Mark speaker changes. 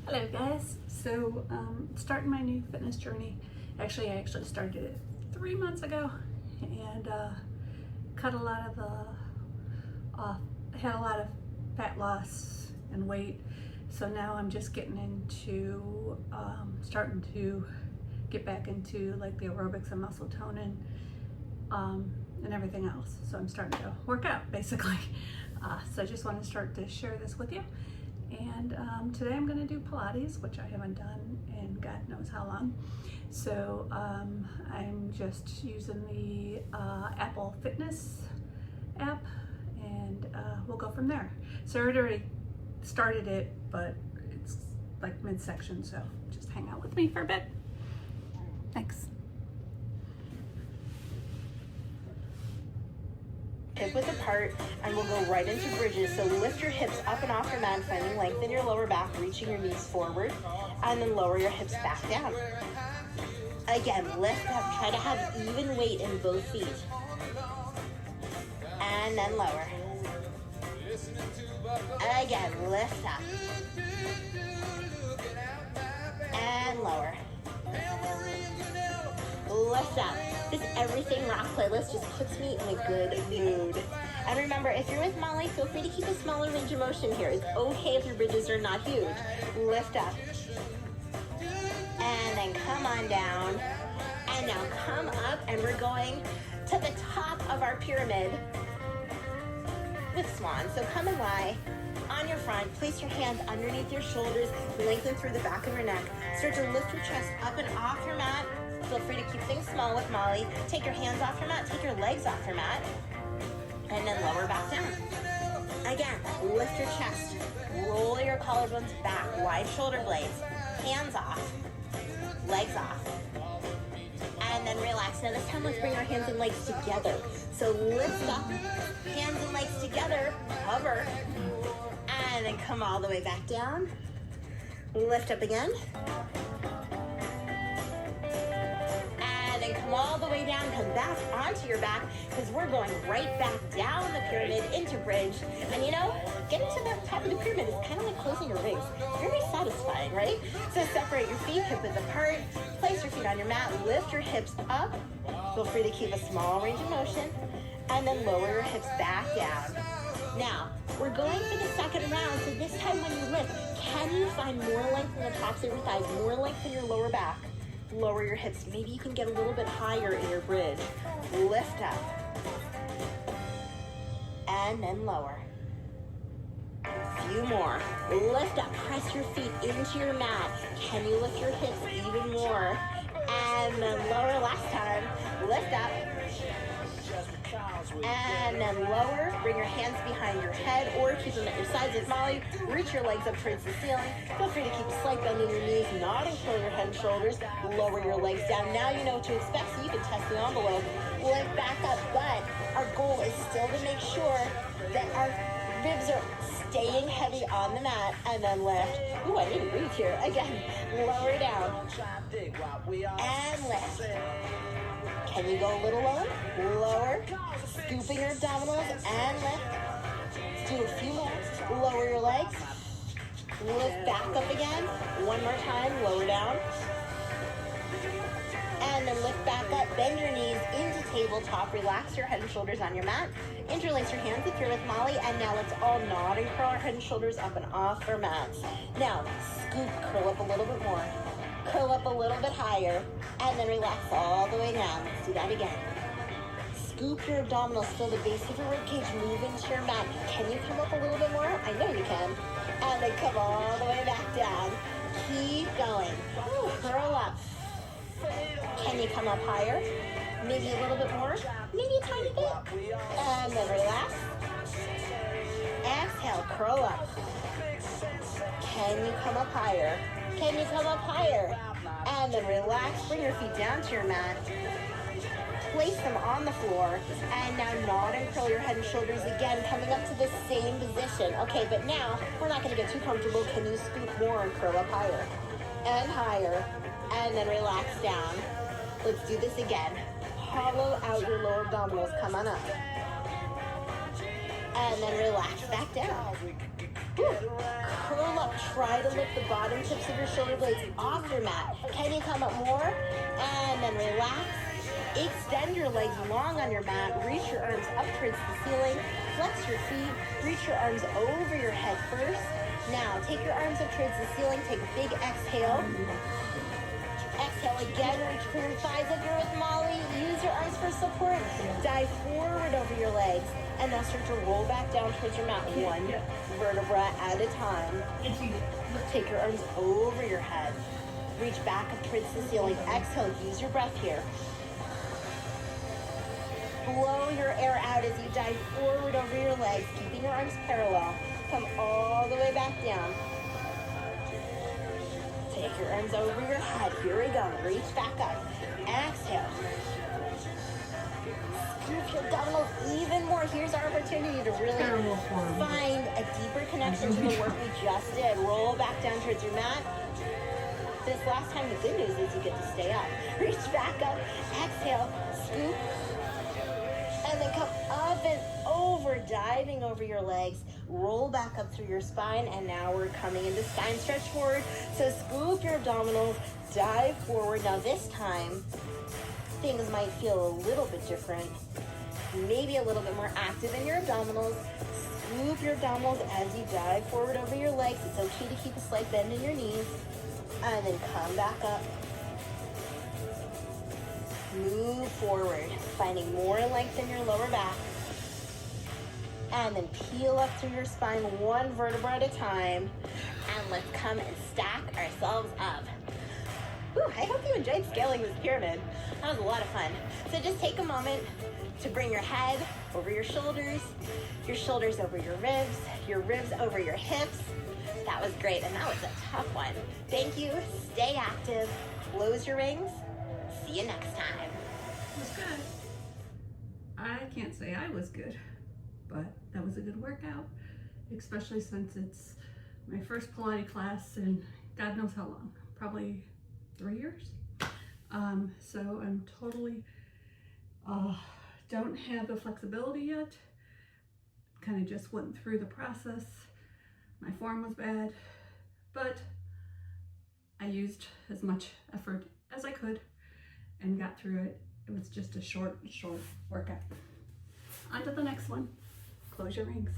Speaker 1: Hello guys, so starting my new fitness journey. I actually started it 3 months ago and cut a lot of had a lot of fat loss and weight. So now I'm just getting into starting to get back into like the aerobics and muscle toning and everything else. So I'm starting to work out basically. So I just want to start to share this with you. And today I'm going to do Pilates, which I haven't done in God knows how long. So I'm just using the Apple Fitness app, and we'll go from there. So I already started it, but it's like midsection, so just hang out with me for a bit. Thanks.
Speaker 2: Hip width apart, and we'll go right into bridges. So lift your hips up and off your mat, finding length in your lower back, reaching your knees forward, and then lower your hips back down. Again, lift up, try to have even weight in both feet. And then lower. Again, lift up. And lower. Lift up. This Everything Rock playlist just puts me in a good mood. And remember, if you're with Molly, feel free to keep a smaller range of motion here. It's okay if your bridges are not huge. Lift up. And then come on down. And now come up, and we're going to the top of our pyramid with swan. So come and lie on your front. Place your hands underneath your shoulders. Lengthen through the back of your neck. Start to lift your chest up and off your mat. Feel free to keep things small with Molly. Take your hands off your mat, take your legs off your mat, and then lower back down. Again, lift your chest, roll your collarbones back, wide shoulder blades, hands off, legs off, and then relax. Now this time let's bring our hands and legs together. So lift up, hands and legs together, hover, and then come all the way back down. Lift up again. Come all the way down, come back onto your back, because we're going right back down the pyramid into bridge. And you know, getting to the top of the pyramid is kind of like closing your rings. Very satisfying, right? So separate your feet, hip width apart, place your feet on your mat, lift your hips up. Feel free to keep a small range of motion, and then lower your hips back down. Now, we're going for the second round, so this time when you lift, can you find more length in the tops of your thighs, more length in your lower back? Lower your hips. Maybe you can get a little bit higher in your bridge. Lift up. And then lower. A few more. Lift up. Press your feet into your mat. Can you lift your hips even more? And then lower last time. Lift up. And then lower. Bring your hands behind your head or keep them at your sides with Molly. Reach your legs up towards the ceiling. Feel free to keep a slight bend in your knees, not until your head and shoulders. Lower your legs down. Now you know what to expect, so you can test the envelope. Lift back up, but our goal is still to make sure that our ribs are staying heavy on the mat, and then lift. Ooh, I didn't breathe here. Again, lower down. And lift. Can you go a little lower? Lower. Scooping your abdominals and lift. Let's do a few more. Lower your legs. Lift back up again. One more time. Lower down. And then lift back up. Bend your knees into tabletop. Relax your head and shoulders on your mat. Interlace your hands if you're with Molly. And now let's all nod and curl our head and shoulders up and off our mats. Now, scoop, curl up a little bit more. Curl up a little bit higher, and then relax all the way down. Let's do that again. Scoop your abdominals, feel the base of your ribcage move into your mat. Can you come up a little bit more? I know you can. And then come all the way back down. Keep going. Ooh, curl up. Can you come up higher? Maybe a little bit more? Maybe a tiny bit. And then relax. Exhale, curl up. Can you come up higher? Can you come up higher? And then relax, bring your feet down to your mat. Place them on the floor. And now nod and curl your head and shoulders again, coming up to the same position. Okay, but now we're not gonna get too comfortable. Can you scoop more and curl up higher? And higher. And then relax down. Let's do this again. Hollow out your lower abdominals, come on up. And then relax back down. Curl up, try to lift the bottom tips of your shoulder blades off your mat. Can you come up more? And then relax. Extend your legs long on your mat. Reach your arms up towards the ceiling. Flex your feet. Reach your arms over your head first. Now, take your arms up towards the ceiling. Take a big exhale. Exhale again. Reach for your thighs if you're with Molly. Use your arms for support. Dive forward over your legs. And now start to roll back down towards your mat. One vertebra at a time. Take your arms over your head. Reach back up towards the ceiling. Exhale. Use your breath here. Blow your air out as you dive forward over your legs, keeping your arms parallel. Come all the way back down. Take your arms over your head. Here we go. Reach back up. Exhale. Scoop your abdominals even more. Here's our opportunity to really find a deeper connection to the work we just did. Roll back down towards your mat. This last time, the good news is you get to stay up. Reach back up. Exhale. Scoop. And then come up and over, diving over your legs. Roll back up through your spine, and now we're coming into spine stretch forward. So scoop your abdominals, dive forward. Now this time, things might feel a little bit different. Maybe a little bit more active in your abdominals. Scoop your abdominals as you dive forward over your legs. It's okay to keep a slight bend in your knees. And then come back up. Move forward, finding more length in your lower back. And then peel up through your spine one vertebra at a time. And let's come and stack ourselves up. Ooh, I hope you enjoyed scaling this pyramid. That was a lot of fun. So just take a moment to bring your head over your shoulders over your ribs over your hips. That was great, and that was a tough one. Thank you. Stay active. Close your rings. See you next time.
Speaker 1: It was good. I can't say I was good, but that was a good workout, especially since it's my first Pilates class in God knows how long, probably 3 years. So I'm totally, don't have the flexibility yet. Kind of just went through the process. My form was bad, but I used as much effort as I could and got through it. It was just a short workout. On to the next one. Close your rings.